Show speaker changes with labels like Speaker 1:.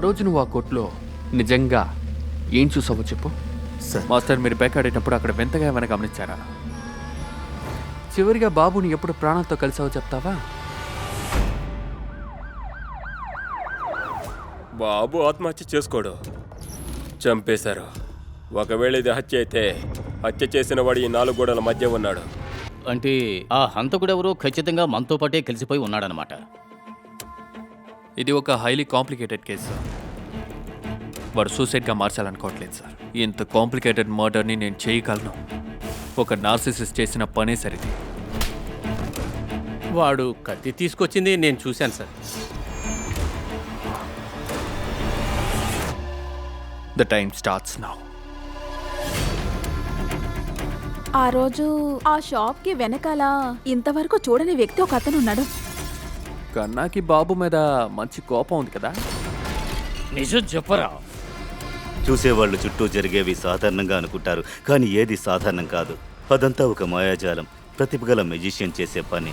Speaker 1: రోజు నువ్వు ఆ కొట్లో నిజంగా ఏం చూసావో చెప్పు.
Speaker 2: సార్
Speaker 1: మాస్టర్, మీరు బ్యాక్ ఆడేటప్పుడు అక్కడ వింతగా ఏమైనా గమనించారా? చివరిగా బాబుని ఎప్పుడు ప్రాణాలతో కలిసావో చెప్తావా?
Speaker 3: బాబు ఆత్మహత్య చేసుకోడు, చంపేశారు. ఒకవేళ ఇది హత్య అయితే హత్య చేసిన వాడు ఈ 4 గోడల మధ్య ఉన్నాడు.
Speaker 4: అంటే ఆ హంతకుడెవరో ఖచ్చితంగా మనతో పాటే కలిసిపోయి ఉన్నాడనమాట.
Speaker 1: ఇది ఒక హైలీ కాంప్లికేటెడ్ కేసు సార్. వాడు సూసైడ్గా మార్చాలనుకోవట్లేదు సార్. ఇంత కాంప్లికేటెడ్ మర్డర్ని నేను చేయగలను. ఒక నార్సిసిస్ట్ చేసిన పనే సరిది.
Speaker 5: వాడు కత్తి తీసుకొచ్చింది నేను చూశాను sir.
Speaker 1: The time starts now.
Speaker 6: ఆ రోజు ఆ షాప్ కి వెనకాల ఇంతవరకు చూడని వ్యక్తి ఒక అతను ఉన్నాడు.
Speaker 1: కన్నాకి బాబు మీద మంచి కోపం ఉంది కదా?
Speaker 4: నిజం చెప్పరా?
Speaker 2: చూసేవాళ్ళు చుట్టూ జరిగేవి సాధారణంగా అనుకుంటారు, కానీ ఏది సాధారణం కాదు. అదంతా ఒక మాయాజాలం, ప్రతిభగల మెజిషియన్ చేసే పని.